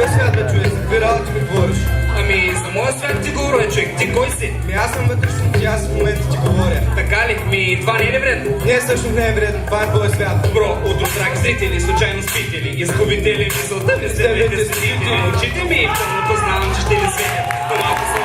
твоя свят, бе, човек, какви работи ми говориш? Ами, за моя свят ти говоря, човек. Ти кой си? Аз съм вътрешен ти, аз в момента ти говоря. Така ли? Това не е ли вредно? Не, всъщност не е вредно, това е твоя свят. Добро, утро, драги зрители, случайно спите ли? Изгубите ли мисълта ми, следвайте седите ли? Очите ми и в тъмното знам, че ще ви светят. По-малко съм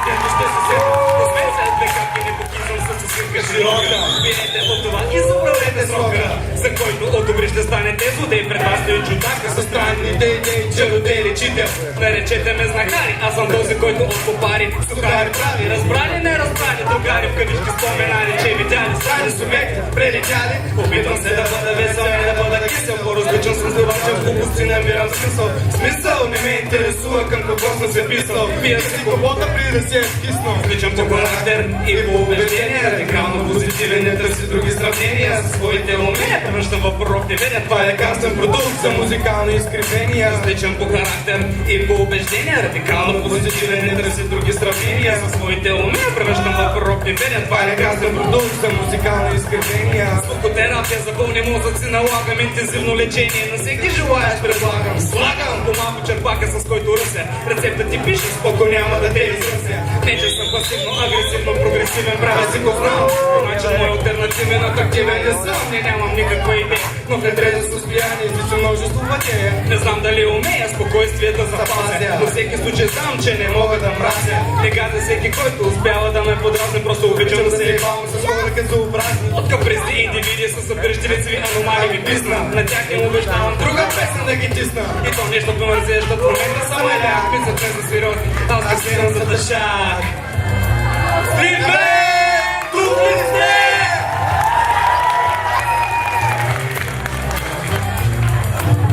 тези ще се светят. Освен след две капки не покизвам с усилка широка. Минете от това и забравете срока, за който от добри ще станете злодей. Пред вас стои чудака със странните идеи, чародей лечител. Наречете ме знахари, аз съм този, който от попари сухари прави. Разбрали, не разбрали, другари в кавички споменали, че видяли страни субекти прелетяли. Опитвам се да бъда весел, не да бъда кисел. По-различен съм здравачен, в глупости намирам смисъл. Смисъл не ме интересува към кого съм се писал. Пия си кобота при да си е скиснал. Различен по характер и по убеждение, радикално позитивен, не търси други сравнения. Със своите умения превръщам в пророк неведен. Това е лекарствен продукт за музикални изкривения. Различен по характер и по убеждение, радикално позитивен, не търси други сравнения. Със своите умения превръщам в пророк неведен. Това е лекарствен продукт за музикални изкривения. Звукотерапия за болни мозъци налагам, интензивно лечение на всеки желаеш предлагам. Слагам по малко черпака, с който ръся. Рецепта ти пише, споко няма да те изръся. Не че съм пасивно, агресивно, прогресивен, правя си го знам. Начин мой алтернативен, атрактивен не съм. Не нямам никаква идея, но в нетрезно състояние излича множество пътея. Не знам дали умея спокойствие да запазя, но всеки случай знам, че не мога да мразя. Не газа всеки, който успява да ме подразни, просто обичам да се ебавам с хора газообразни. От капризни индивиди с събиращи лицеви аномали ми писна. На тях им обещавам друга песен да ги тисна. И то нещо помързе, защото променя само еляк. Мислят не за сериозни, аз га свирам за дъшак. Стрит бенд! Тук ли сте?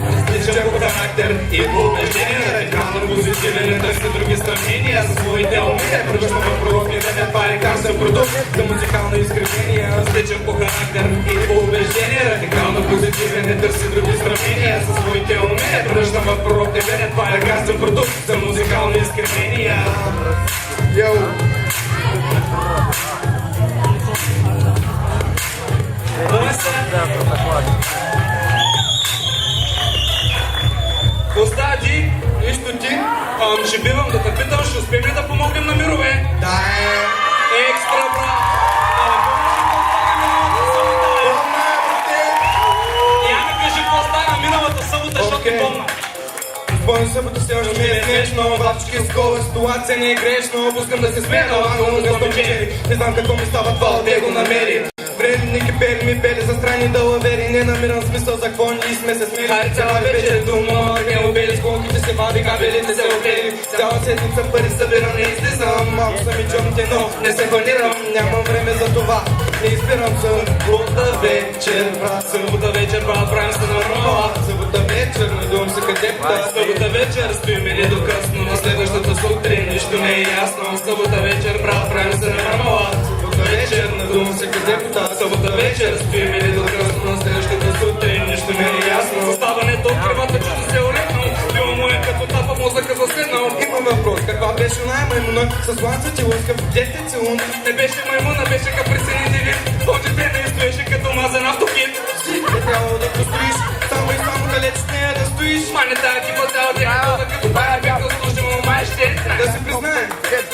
Различен по характер и по убеждение, радикално позитивен, не търся други сравнения. За своите умения превръщам в пророк неведен. Това е лекарствен продукт за музикални изкривения. Различен по характер и по убеждение, радикално позитивен, не търси други сравнения. За своите умения превръщам в пророк неведен. Това е лекарствен продукт за музикални изкривения. Йоу! Остади, нищо ти, ще бивам да те питам, ще успеем ли да помогнем на мирове? Да, Екстра, брат! Я ми кажи какво стана миналата събота, защото ти помня. Спомням събота все още ми е смешно. Бабчики с кола, ситуация не е грешно. Пускам да се смея, но не стомчери. Не знам какво ми става това, от го намери. Вредни кипели ми пели за страни далавери. Не намирам смисъл за какво ние сме се смели. Хайде цяла вечер дума, не обели. С колките се вади, кабелите се оплели. Цяла седмица пари събирам, не излизам. Малко са ми чомите, но не се хвалирам. Нямам време за това, не избирам събота вечер. Събота вечер, брат, правим се на рома. Събота вечер, надувам се къде пта. Събота вечер, стоим или до късно. На следващата сутрин нищо не е ясно. Събота вечер, брат, правим се на рома. Събота вечер, надувам се къде пта. Събота вечер, стоим или до късно. На следващата сутрин нищо не е ясно. Заставането от кривата чудо се орекнал. Било му е като тапа мозъка заседнал. Имам въпрос, каква беше най-маймуна? С ланца ти лъска, дете целун. Не беше маймуна, беше каприсен индивид. Очите не стоеше като мазен автокит. Не трябва да построиш, само и само далеч с нея да стоиш. Мане тая кипа цяла тя като бая бяха слушам, май ще Да си признаем.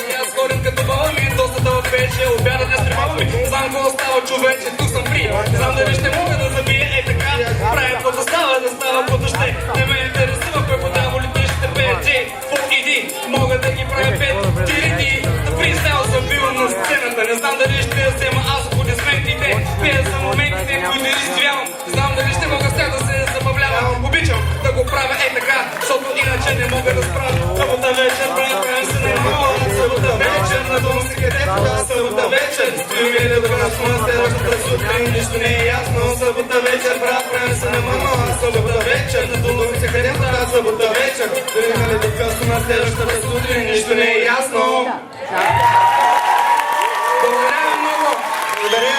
И аз ходим като баба ми, доста дълъг вече, обяда не стривава ми. Знам какво става, човече, тук съм при. Знам дали ще мога да забия, така. Правя каквото става, да става каквото ще. Не ме интересува кой по дяволите ще пее. Джей, фу, иди, мога да ги правя пет. Ти, да признал съм бил на сцената. Не знам дали ще я взема аз аплодисментите. Пея за моментите, които изживявам. Знам дали ще мога с тях да се забавлявам. Обичам да го правя така, защото иначе не мога да справя. Събота вечер, правя се на мола. Събота вечер, надувам се къде пта. Събота вечер, стоим или до късно. На следващата сутрин нищо не е ясно. Събота вечер, правя се на мола. Събота вечер, надувам се къде пта. Събота вечер, стоим или до късно. На следващата сутрин нищо не е ясно. Благодаря много. Благодаря.